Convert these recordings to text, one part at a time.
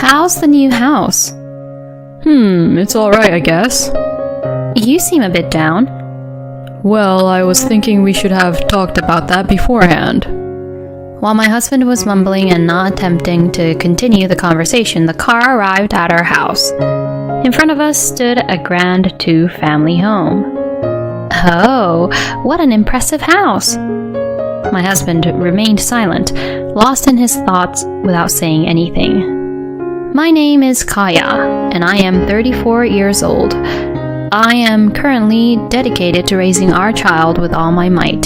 how's the new house? It's alright, I guess. You seem a bit down. Well, I was thinking we should have talked about that beforehand. While my husband was mumbling and not attempting to continue the conversation, the car arrived at our house. In front of us stood a grand two-family home. Oh, what an impressive house! My husband remained silent, lost in his thoughts without saying anything. My name is Kaya, and I am 34 years old. I am currently dedicated to raising our child with all my might.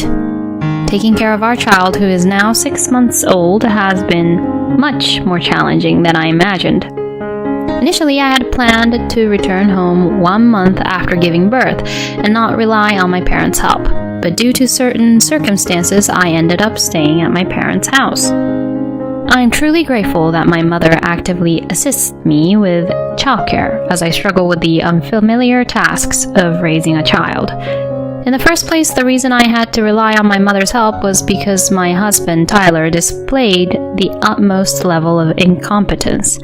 Taking care of our child, who is now 6 months old, has been much more challenging than I imagined. Initially, I had planned to return home 1 month after giving birth and not rely on my parents' help, but due to certain circumstances, I ended up staying at my parents' house. I am truly grateful that my mother actively assists me with childcare as I struggle with the unfamiliar tasks of raising a child. In the first place, the reason I had to rely on my mother's help was because my husband, Tyler, displayed the utmost level of incompetence.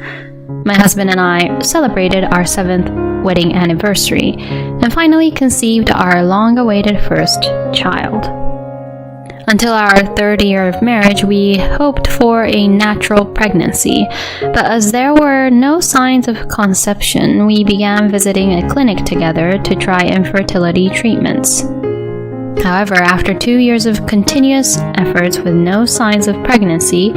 My husband and I celebrated our 7th wedding anniversary and finally conceived our long-awaited first child. Until our 3rd year of marriage, we hoped for a natural pregnancy, but as there were no signs of conception, we began visiting a clinic together to try infertility treatments. However, after 2 years of continuous efforts with no signs of pregnancy,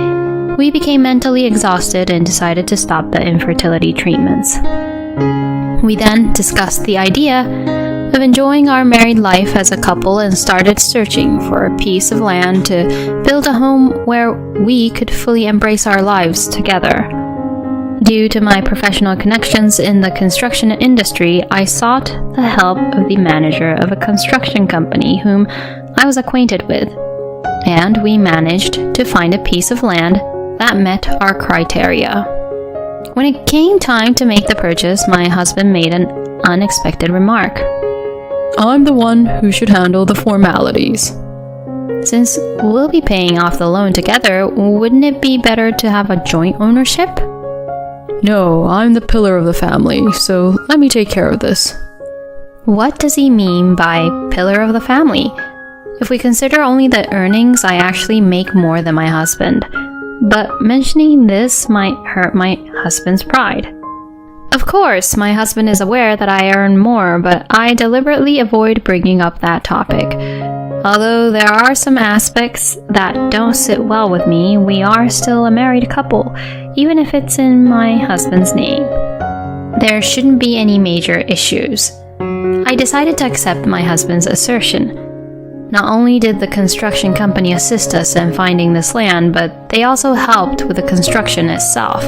we became mentally exhausted and decided to stop the infertility treatments. We then discussed the idea of enjoying our married life as a couple and started searching for a piece of land to build a home where we could fully embrace our lives together. Due to my professional connections in the construction industry, I sought the help of the manager of a construction company whom I was acquainted with, and we managed to find a piece of land that met our criteria. When it came time to make the purchase, my husband made an unexpected remark. I'm the one who should handle the formalities. Since we'll be paying off the loan together, wouldn't it be better to have a joint ownership? No, I'm the pillar of the family, so let me take care of this. What does he mean by pillar of the family? If we consider only the earnings, I actually make more than my husband. But mentioning this might hurt my husband's pride. Of course, my husband is aware that I earn more, but I deliberately avoid bringing up that topic. Although there are some aspects that don't sit well with me, we are still a married couple, even if it's in my husband's name. There shouldn't be any major issues. I decided to accept my husband's assertion. Not only did the construction company assist us in finding this land, but they also helped with the construction itself.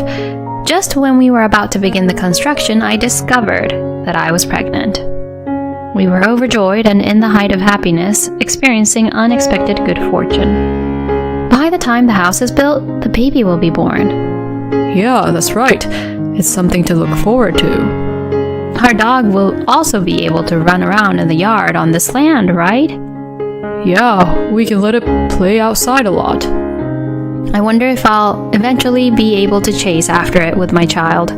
Just when we were about to begin the construction, I discovered that I was pregnant. We were overjoyed and in the height of happiness, experiencing unexpected good fortune. By the time the house is built, the baby will be born. Yeah, that's right. It's something to look forward to. Our dog will also be able to run around in the yard on this land, right? Yeah, we can let it play outside a lot. I wonder if I'll eventually be able to chase after it with my child.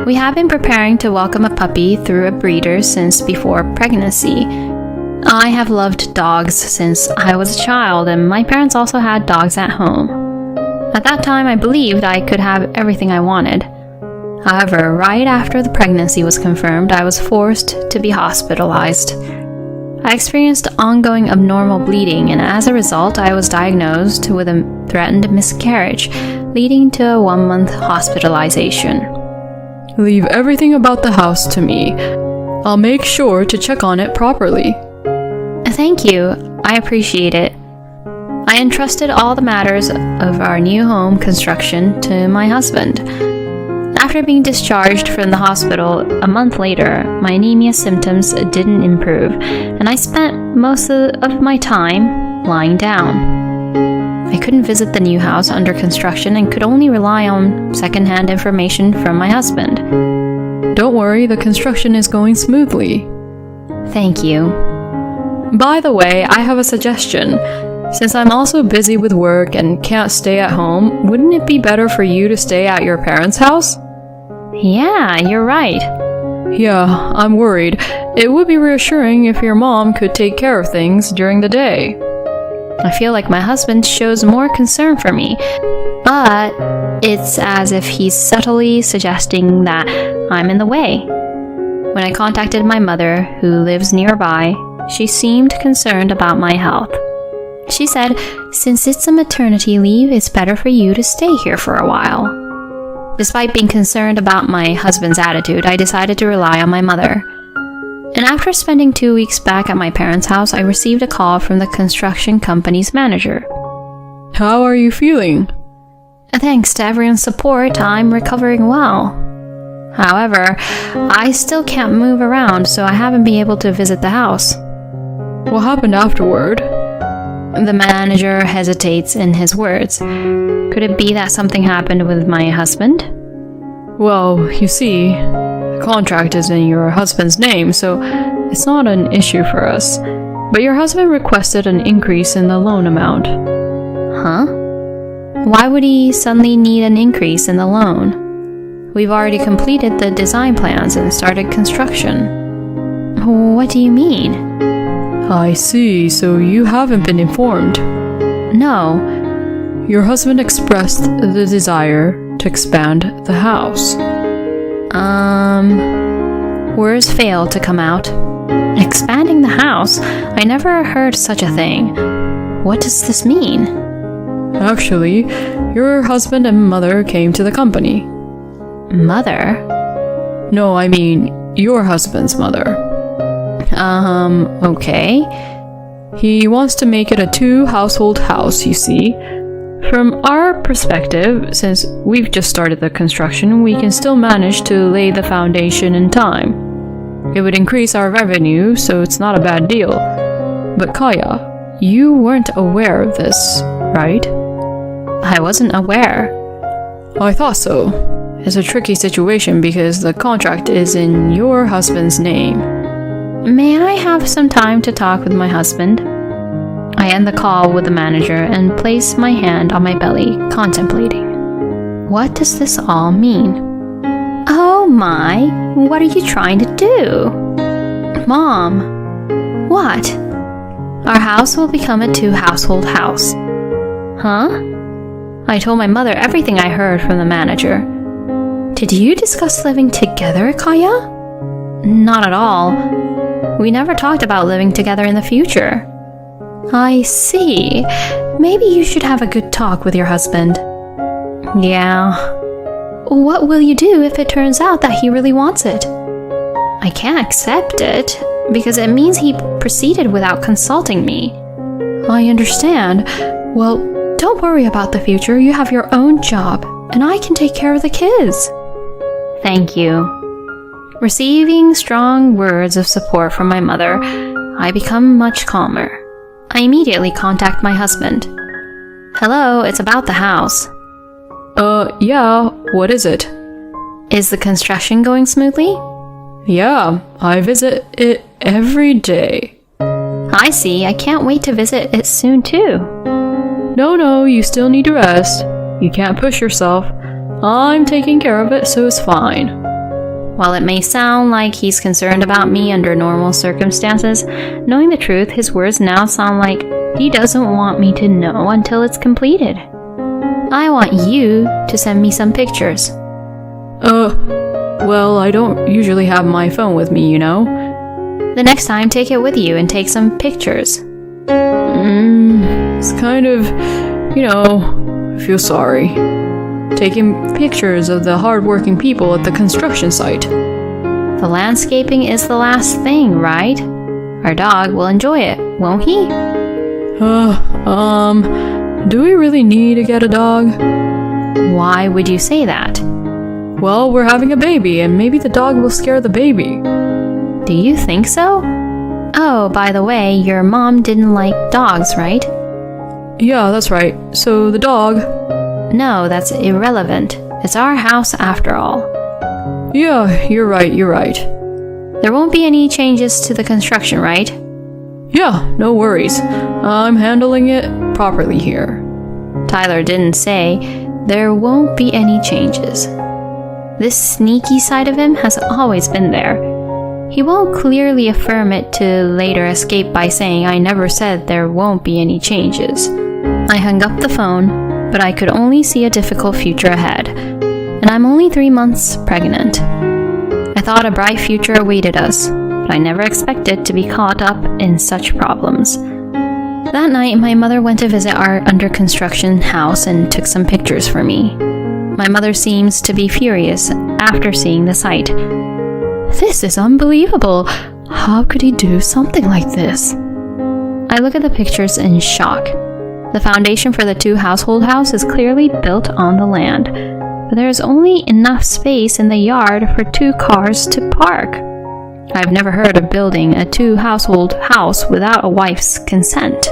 We have been preparing to welcome a puppy through a breeder since before pregnancy. I have loved dogs since I was a child, and my parents also had dogs at home. At that time, I believed I could have everything I wanted. However, right after the pregnancy was confirmed, I was forced to be hospitalized. I experienced ongoing abnormal bleeding, and as a result, I was diagnosed with a threatened miscarriage, leading to a 1-month hospitalization. Leave everything about the house to me. I'll make sure to check on it properly. Thank you. I appreciate it. I entrusted all the matters of our new home construction to my husband. After being discharged from the hospital a month later, my anemia symptoms didn't improve, and I spent most of my time lying down. I couldn't visit the new house under construction and could only rely on second-hand information from my husband. Don't worry, the construction is going smoothly. Thank you. By the way, I have a suggestion. Since I'm also busy with work and can't stay at home, wouldn't it be better for you to stay at your parents' house? Yeah, you're right. Yeah, I'm worried. It would be reassuring if your mom could take care of things during the day. I feel like my husband shows more concern for me, but it's as if he's subtly suggesting that I'm in the way. When I contacted my mother, who lives nearby, she seemed concerned about my health. She said, since it's a maternity leave, it's better for you to stay here for a while. Despite being concerned about my husband's attitude, I decided to rely on my mother. And after spending 2 weeks back at my parents' house, I received a call from the construction company's manager. How are you feeling? Thanks to everyone's support, I'm recovering well. However, I still can't move around, so I haven't been able to visit the house. What happened afterward? The manager hesitates in his words. Could it be that something happened with my husband? Well, you see, the contract is in your husband's name, so it's not an issue for us. But your husband requested an increase in the loan amount. Huh? Why would he suddenly need an increase in the loan? We've already completed the design plans and started construction. What do you mean? I see, so you haven't been informed. No. Your husband expressed the desire to expand the house. Words fail to come out. Expanding the house? I never heard such a thing. What does this mean? Actually, your husband and mother came to the company. Mother? No, I mean your husband's mother. Okay. He wants to make it a 2-household house, you see. From our perspective, since we've just started the construction, we can still manage to lay the foundation in time. It would increase our revenue, so it's not a bad deal. But Kaya, you weren't aware of this, right? I wasn't aware. I thought so. It's a tricky situation because the contract is in your husband's name. May I have some time to talk with my husband? I end the call with the manager and place my hand on my belly, contemplating. What does this all mean? Oh my, what are you trying to do? Mom. What? Our house will become a 2-household house. Huh? I told my mother everything I heard from the manager. Did you discuss living together, Kaya? Not at all. We never talked about living together in the future. I see. Maybe you should have a good talk with your husband. Yeah. What will you do if it turns out that he really wants it? I can't accept it, because it means he proceeded without consulting me. I understand. Well, don't worry about the future. You have your own job, and I can take care of the kids. Thank you. Receiving strong words of support from my mother, I become much calmer. I immediately contact my husband. Hello, it's about the house. Yeah, what is it? Is the construction going smoothly? Yeah, I visit it every day. I see, I can't wait to visit it soon too. No, you still need to rest. You can't push yourself. I'm taking care of it, so it's fine. While it may sound like he's concerned about me under normal circumstances, knowing the truth, his words now sound like he doesn't want me to know until it's completed. I want you to send me some pictures. Well, I don't usually have my phone with me, you know. The next time, take it with you and take some pictures. It's kind of, I feel sorry. Taking pictures of the hard-working people at the construction site. The landscaping is the last thing, right? Our dog will enjoy it, won't he? Do we really need to get a dog? Why would you say that? Well, we're having a baby, and maybe the dog will scare the baby. Do you think so? Oh, by the way, your mom didn't like dogs, right? Yeah, that's right. So the dog... No, that's irrelevant. It's our house after all. Yeah, you're right. There won't be any changes to the construction, right? Yeah, no worries. I'm handling it properly here. Tyler didn't say there won't be any changes. This sneaky side of him has always been there. He won't clearly affirm it to later escape by saying I never said there won't be any changes. I hung up the phone, but I could only see a difficult future ahead, and I'm only 3 months pregnant. I thought a bright future awaited us, but I never expected to be caught up in such problems. That night, my mother went to visit our under-construction house and took some pictures for me. My mother seems to be furious after seeing the site. This is unbelievable. How could he do something like this? I look at the pictures in shock. The foundation for the two-household house is clearly built on the land, but there is only enough space in the yard for 2 cars to park. I've never heard of building a two-household house without a wife's consent.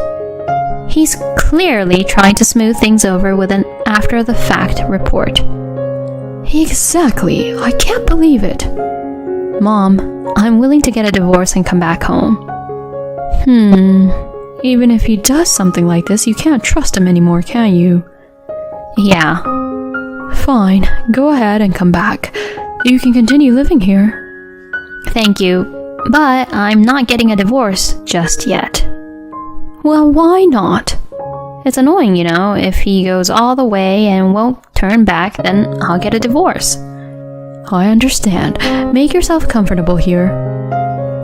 He's clearly trying to smooth things over with an after-the-fact report. Exactly. I can't believe it. Mom, I'm willing to get a divorce and come back home. Even if he does something like this, you can't trust him anymore, can you? Yeah. Fine. Go ahead and come back. You can continue living here. Thank you, but I'm not getting a divorce just yet. Well, why not? It's annoying, if he goes all the way and won't turn back, then I'll get a divorce. I understand. Make yourself comfortable here.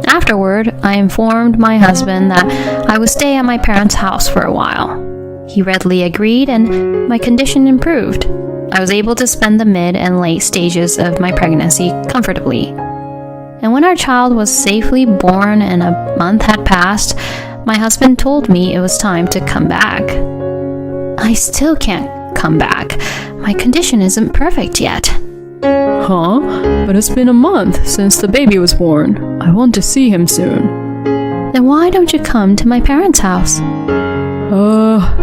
Afterward, I informed my husband that I would stay at my parents' house for a while. He readily agreed, and my condition improved. I was able to spend the mid and late stages of my pregnancy comfortably. And when our child was safely born and a month had passed, my husband told me it was time to come back. I still can't come back. My condition isn't perfect yet. Huh? But it's been a month since the baby was born. I want to see him soon. Then why don't you come to my parents' house?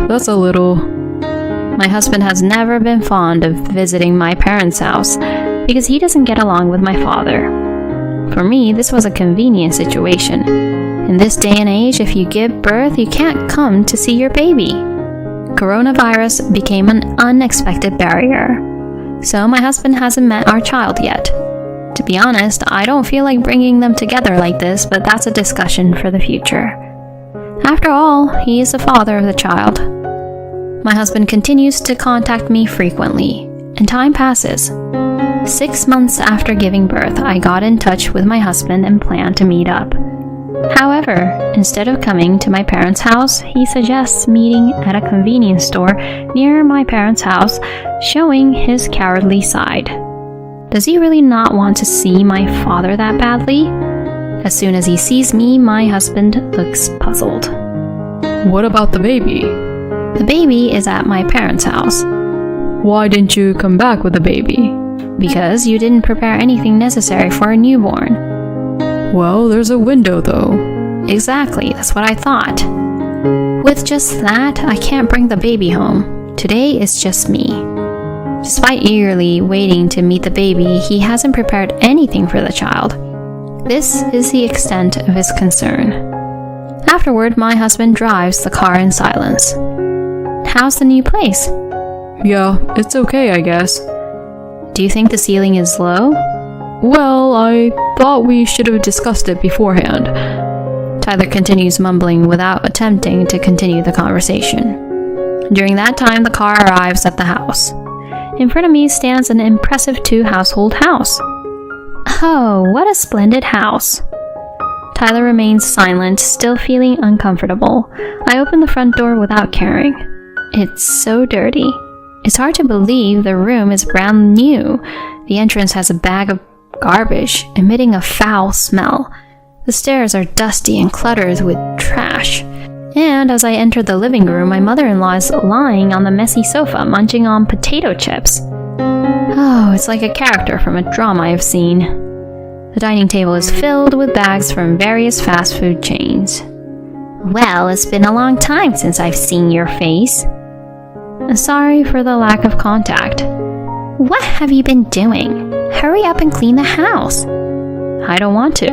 That's a little... My husband has never been fond of visiting my parents' house because he doesn't get along with my father. For me, this was a convenient situation. In this day and age, if you give birth, you can't come to see your baby. Coronavirus became an unexpected barrier. So my husband hasn't met our child yet. To be honest, I don't feel like bringing them together like this, but that's a discussion for the future. After all, he is the father of the child. My husband continues to contact me frequently, and time passes. 6 months after giving birth, I got in touch with my husband and planned to meet up. However, instead of coming to my parents' house, he suggests meeting at a convenience store near my parents' house, showing his cowardly side. Does he really not want to see my father that badly? As soon as he sees me, my husband looks puzzled. What about the baby? The baby is at my parents' house. Why didn't you come back with the baby? Because you didn't prepare anything necessary for a newborn. Well, there's a window, though. Exactly, that's what I thought. With just that, I can't bring the baby home. Today is just me. Despite eagerly waiting to meet the baby, he hasn't prepared anything for the child. This is the extent of his concern. Afterward, my husband drives the car in silence. How's the new place? Yeah, it's okay, I guess. Do you think the ceiling is low? Well, I thought we should have discussed it beforehand. Tyler continues mumbling without attempting to continue the conversation. During that time, the car arrives at the house. In front of me stands an impressive two-household house. Oh, what a splendid house. Tyler remains silent, still feeling uncomfortable. I open the front door without caring. It's so dirty. It's hard to believe the room is brand new. The entrance has a bag of garbage, emitting a foul smell. The stairs are dusty and cluttered with trash. And as I enter the living room, my mother-in-law is lying on the messy sofa, munching on potato chips. Oh, it's like a character from a drama I've seen. The dining table is filled with bags from various fast food chains. Well, it's been a long time since I've seen your face. Sorry for the lack of contact. What have you been doing? Hurry up and clean the house. I don't want to.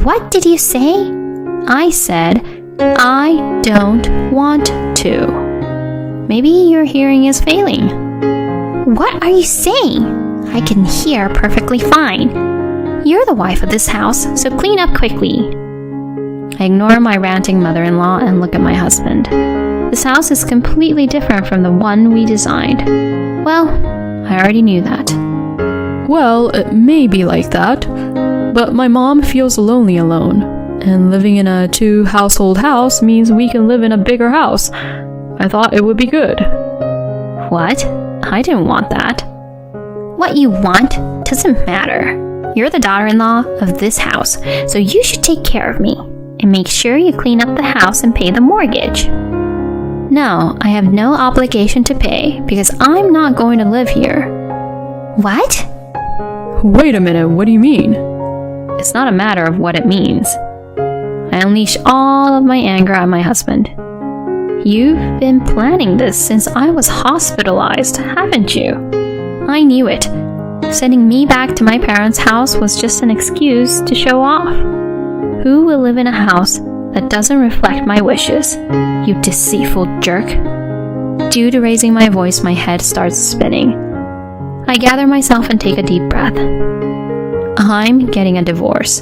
What did you say? I said, I don't want too. Maybe your hearing is failing. What are you saying? I can hear perfectly fine. You're the wife of this house, so clean up quickly. I ignore my ranting mother-in-law and look at my husband. This house is completely different from the one we designed. Well, I already knew that. Well, it may be like that, but my mom feels lonely alone, and living in a 2-household house means we can live in a bigger house. I thought it would be good. What? I didn't want that. What you want doesn't matter. You're the daughter-in-law of this house, so you should take care of me and make sure you clean up the house and pay the mortgage. No, I have no obligation to pay because I'm not going to live here. What? Wait a minute, what do you mean? It's not a matter of what it means. I unleash all of my anger at my husband. You've been planning this since I was hospitalized, haven't you? I knew it. Sending me back to my parents' house was just an excuse to show off. Who will live in a house that doesn't reflect my wishes? You deceitful jerk. Due to raising my voice, my head starts spinning. I gather myself and take a deep breath. I'm getting a divorce.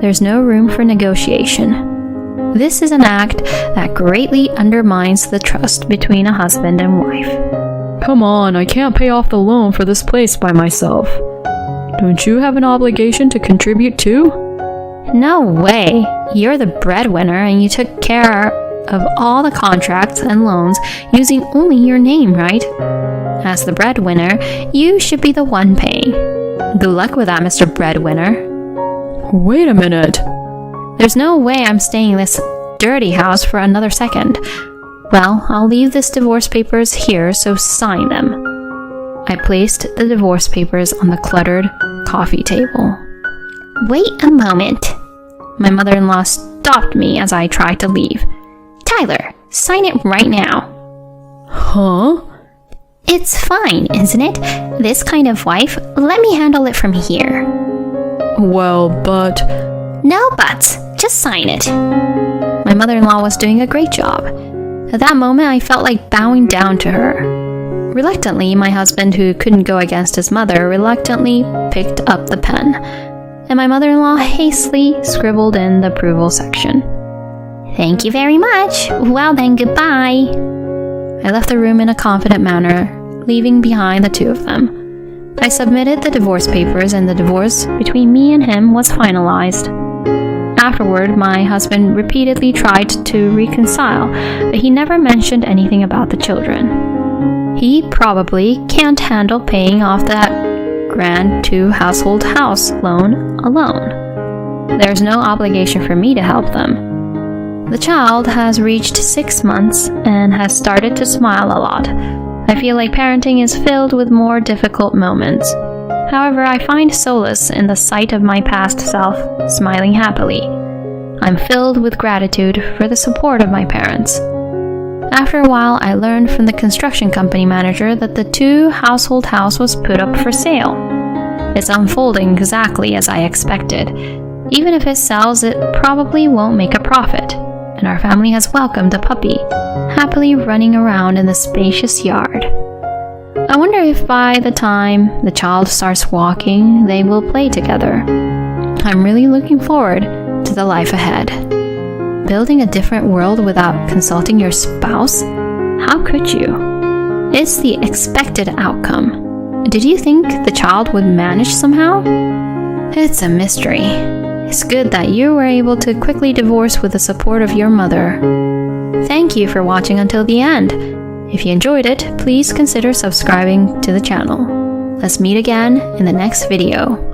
There's no room for negotiation. This is an act that greatly undermines the trust between a husband and wife. Come on, I can't pay off the loan for this place by myself. Don't you have an obligation to contribute too? No way. You're the breadwinner and you took care of all the contracts and loans using only your name, right? As the breadwinner, you should be the one paying. Good luck with that, Mr. Breadwinner. Wait a minute. There's no way I'm staying in this dirty house for another second. Well, I'll leave this divorce papers here, so sign them. I placed the divorce papers on the cluttered coffee table. Wait a moment. My mother-in-law stopped me as I tried to leave. Tyler, sign it right now. Huh? It's fine, isn't it? This kind of wife, let me handle it from here. Well, but... No buts. Just sign it. My mother-in-law was doing a great job. At that moment, I felt like bowing down to her. Reluctantly, my husband, who couldn't go against his mother, reluctantly picked up the pen, and my mother-in-law hastily scribbled in the approval section. Thank you very much. Well then, goodbye. I left the room in a confident manner, leaving behind the two of them. I submitted the divorce papers, and the divorce between me and him was finalized. Afterward, my husband repeatedly tried to reconcile, but he never mentioned anything about the children. He probably can't handle paying off that grand 2-household house loan alone. There's no obligation for me to help them. The child has reached 6 months and has started to smile a lot. I feel like parenting is filled with more difficult moments. However, I find solace in the sight of my past self smiling happily. I'm filled with gratitude for the support of my parents. After a while, I learned from the construction company manager that the 2-household house was put up for sale. It's unfolding exactly as I expected. Even if it sells, it probably won't make a profit, and our family has welcomed a puppy, happily running around in the spacious yard. I wonder if by the time the child starts walking, they will play together. I'm really looking forward to the life ahead. Building a different world without consulting your spouse? How could you? It's the expected outcome. Did you think the child would manage somehow? It's a mystery. It's good that you were able to quickly divorce with the support of your mother. Thank you for watching until the end. If you enjoyed it, please consider subscribing to the channel. Let's meet again in the next video.